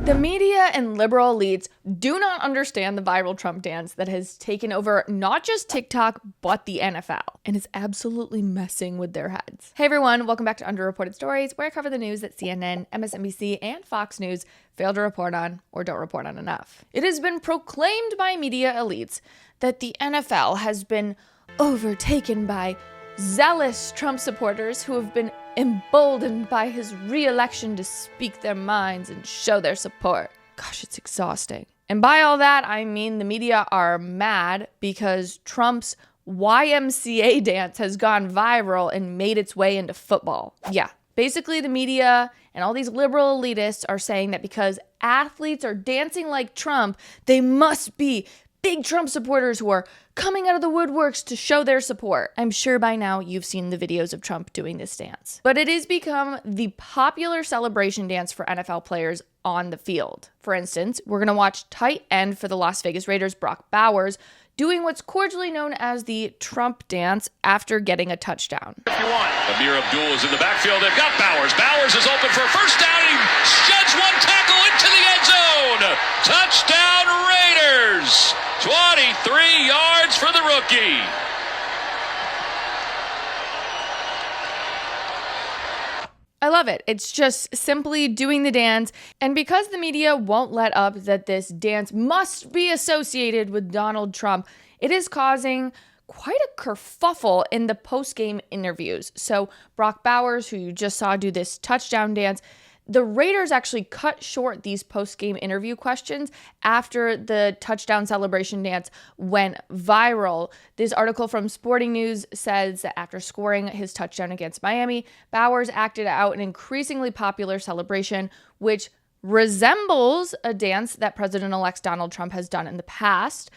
The media and liberal elites do not understand the viral Trump dance that has taken over not just TikTok, but the NFL, and is absolutely messing with their heads. Hey everyone, welcome back to Underreported Stories, where I cover the news that CNN, MSNBC, and Fox News fail to report on or don't report on enough. It has been proclaimed by media elites that the NFL has been overtaken by zealous Trump supporters who have been emboldened by his re-election to speak their minds and show their support. Gosh, it's exhausting. And by all that, I mean the media are mad because Trump's YMCA dance has gone viral and made its way into football. Yeah, basically the media and all these liberal elitists are saying that because athletes are dancing like Trump, they must be big Trump supporters who are coming out of the woodworks to show their support. I'm sure by now you've seen the videos of Trump doing this dance. But it has become the popular celebration dance for NFL players on the field. For instance, we're going to watch tight end for the Las Vegas Raiders, Brock Bowers, doing what's cordially known as the Trump dance after getting a touchdown. If you want. Amir Abdul is in the backfield. They've got Bowers. Bowers is open for a first down. He sheds one tackle into the end zone. Touchdown Raiders. 23 yards for the rookie. I love it. It's just simply doing the dance. And because the media won't let up that this dance must be associated with Donald Trump, it is causing quite a kerfuffle in the post-game interviews. So Brock Bowers, who you just saw do this touchdown dance, the Raiders actually cut short these post-game interview questions after the touchdown celebration dance went viral. This article from Sporting News says that after scoring his touchdown against Miami, Bowers acted out an increasingly popular celebration, which resembles a dance that President-elect Donald Trump has done in the past.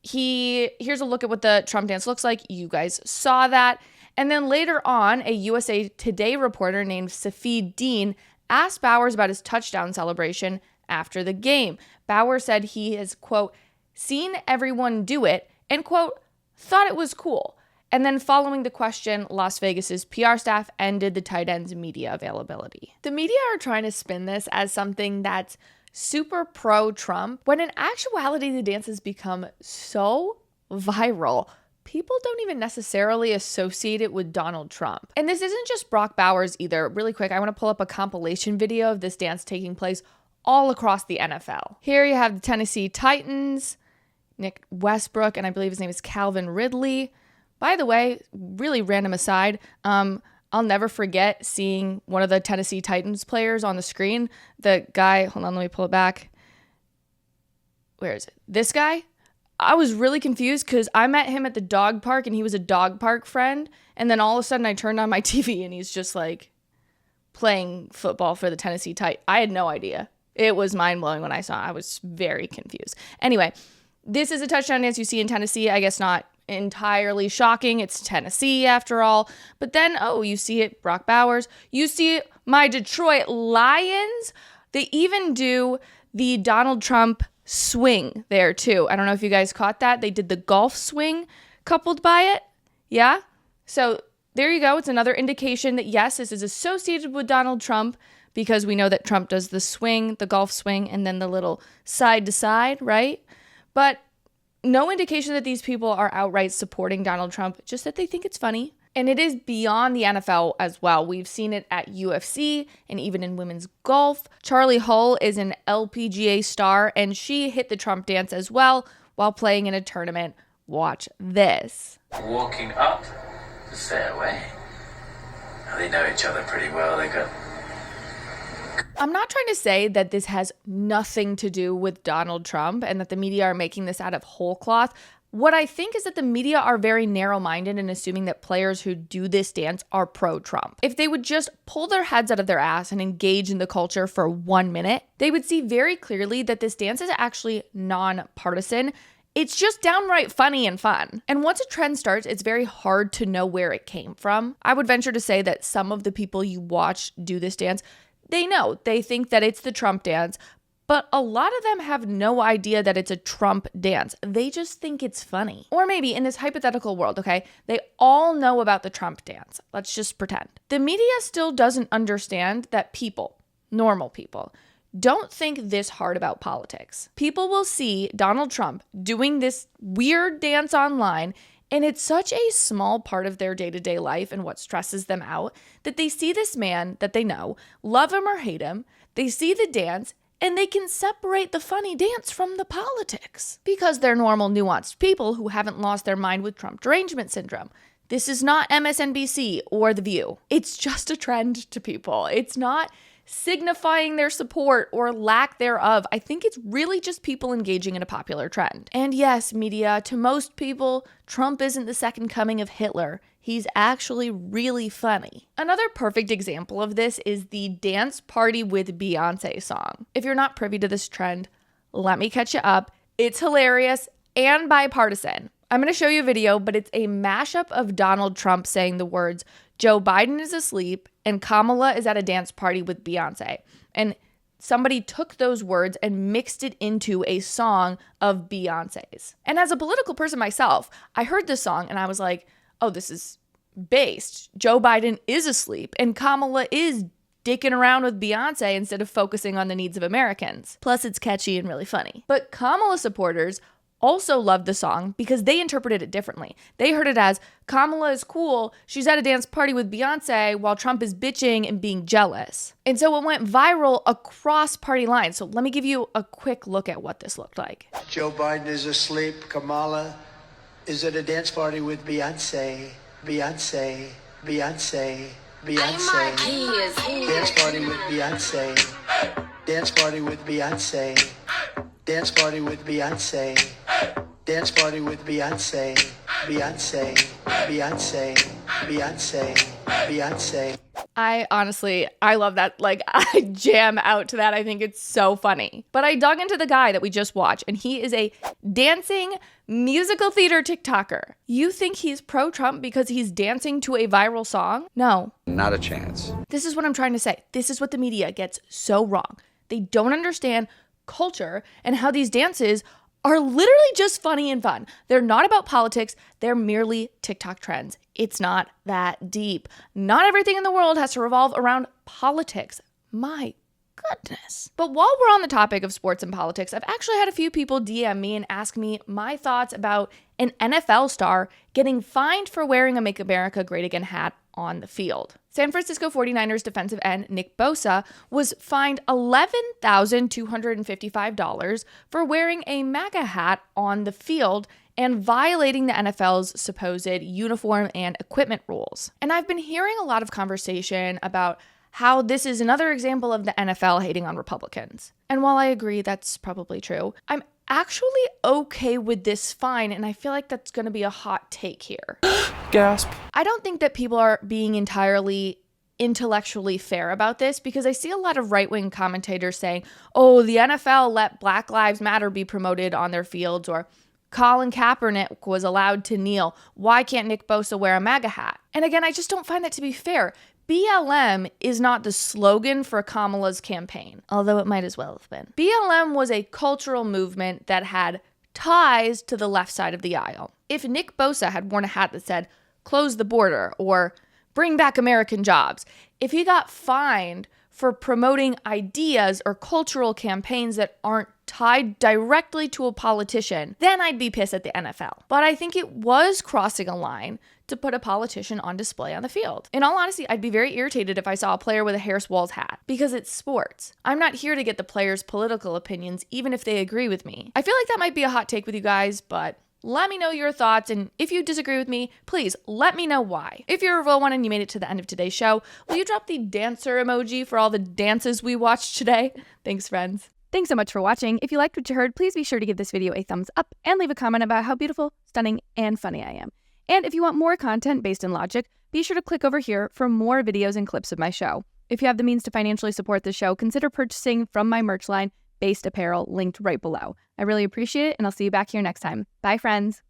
Here's a look at what the Trump dance looks like. You guys saw that. And then later on, a USA Today reporter named Safid Dean asked Bowers about his touchdown celebration after the game. Bowers said he has, quote, seen everyone do it and, quote, thought it was cool. And then following the question, Las Vegas's PR staff ended the tight end's media availability. The media are trying to spin this as something that's super pro-Trump, when in actuality, the dance has become so viral, people don't even necessarily associate it with Donald Trump. And this isn't just Brock Bowers either. Really quick, I want to pull up a compilation video of this dance taking place all across the NFL. Here you have the Tennessee Titans, Nick Westbrook, and I believe his name is Calvin Ridley. By the way, really random aside, I'll never forget seeing one of the Tennessee Titans players on the screen. The guy, hold on, let me pull it back. Where is it? This guy? I was really confused because I met him at the dog park and he was a dog park friend. And then all of a sudden I turned on my TV and he's just like playing football for the Tennessee Titans. I had no idea. It was mind blowing when I saw it. I was very confused. Anyway, this is a touchdown dance you see in Tennessee. I guess not entirely shocking. It's Tennessee after all. But then, you see it, Brock Bowers. You see my Detroit Lions. They even do the Donald Trump swing there too. I don't know if you guys caught that. They did the golf swing coupled by it. Yeah. So there you go. It's another indication that yes, this is associated with Donald Trump because we know that Trump does the swing, the golf swing, and then the little side to side, right? But no indication that these people are outright supporting Donald Trump, just that they think it's funny. And it is beyond the NFL as well. We've seen it at UFC and even in women's golf. Charlie Hull is an LPGA star, and she hit the Trump dance as well while playing in a tournament. Watch this. Walking up the fairway. Now they know each other pretty well. I'm not trying to say that this has nothing to do with Donald Trump and that the media are making this out of whole cloth. What I think is that the media are very narrow-minded in assuming that players who do this dance are pro-Trump. If they would just pull their heads out of their ass and engage in the culture for 1 minute, they would see very clearly that this dance is actually non-partisan. It's just downright funny and fun. And once a trend starts, it's very hard to know where it came from. I would venture to say that some of the people you watch do this dance, they think that it's the Trump dance, but a lot of them have no idea that it's a Trump dance. They just think it's funny. Or maybe in this hypothetical world, okay, they all know about the Trump dance. Let's just pretend. The media still doesn't understand that people, normal people, don't think this hard about politics. People will see Donald Trump doing this weird dance online, and it's such a small part of their day-to-day life and what stresses them out that they see this man that they know, love him or hate him, they see the dance, and they can separate the funny dance from the politics because they're normal, nuanced people who haven't lost their mind with Trump derangement syndrome. This is not MSNBC or The View. It's just a trend to people. It's not signifying their support or lack thereof. I think it's really just people engaging in a popular trend. And yes, media, to most people, Trump isn't the second coming of Hitler. He's actually really funny. Another perfect example of this is the Dance Party with Beyonce song. If you're not privy to this trend, let me catch you up. It's hilarious and bipartisan. I'm going to show you a video, but it's a mashup of Donald Trump saying the words, Joe Biden is asleep and Kamala is at a dance party with Beyonce. And somebody took those words and mixed it into a song of Beyonce's. And as a political person myself, I heard this song and I was like, oh, this is based. Joe Biden is asleep and Kamala is dicking around with Beyonce instead of focusing on the needs of Americans. Plus, it's catchy and really funny. But Kamala supporters also loved the song because they interpreted it differently. They heard it as, Kamala is cool, she's at a dance party with Beyonce while Trump is bitching and being jealous. And so it went viral across party lines. So let me give you a quick look at what this looked like. Joe Biden is asleep, Kamala is at a dance party with Beyonce, Beyonce, Beyonce, Beyonce. Dance party with Beyonce, dance party with Beyonce. Dance party with Beyonce. Dance party with Beyonce. Beyonce. Beyonce. Beyonce. Beyonce. I love that. Like, I jam out to that. I think it's so funny. But I dug into the guy that we just watched, and he is a dancing musical theater TikToker. You think he's pro-Trump because he's dancing to a viral song? No. Not a chance. This is what I'm trying to say. This is what the media gets so wrong. They don't understand culture and how these dances are literally just funny and fun. They're not about politics. They're merely TikTok trends. It's not that deep. Not everything in the world has to revolve around politics. My goodness. But while we're on the topic of sports and politics, I've actually had a few people DM me and ask me my thoughts about an NFL star getting fined for wearing a Make America Great Again hat on the field. San Francisco 49ers defensive end Nick Bosa was fined $11,255 for wearing a MAGA hat on the field and violating the NFL's supposed uniform and equipment rules. And I've been hearing a lot of conversation about how this is another example of the NFL hating on Republicans. And while I agree that's probably true, I'm actually okay with this fine, and I feel like that's going to be a hot take here. Gasp. I don't think that people are being entirely intellectually fair about this because I see a lot of right-wing commentators saying, oh, the NFL let Black Lives Matter be promoted on their fields, or Colin Kaepernick was allowed to kneel. Why can't Nick Bosa wear a MAGA hat? And again, I just don't find that to be fair. BLM is not the slogan for Kamala's campaign, although it might as well have been. BLM was a cultural movement that had ties to the left side of the aisle. If Nick Bosa had worn a hat that said, close the border, or bring back American jobs, if he got fined for promoting ideas or cultural campaigns that aren't tied directly to a politician, then I'd be pissed at the NFL. But I think it was crossing a line to put a politician on display on the field. In all honesty, I'd be very irritated if I saw a player with a Harris Walls hat, because it's sports. I'm not here to get the players' political opinions, even if they agree with me. I feel like that might be a hot take with you guys, but let me know your thoughts, and if you disagree with me, please let me know why. If you're a real one and you made it to the end of today's show, will you drop the dancer emoji for all the dances we watched today? Thanks, friends. Thanks so much for watching. If you liked what you heard, please be sure to give this video a thumbs up and leave a comment about how beautiful, stunning, and funny I am. And if you want more content based in logic, be sure to click over here for more videos and clips of my show. If you have the means to financially support the show, consider purchasing from my merch line, Based Apparel, linked right below. I really appreciate it, and I'll see you back here next time. Bye, friends.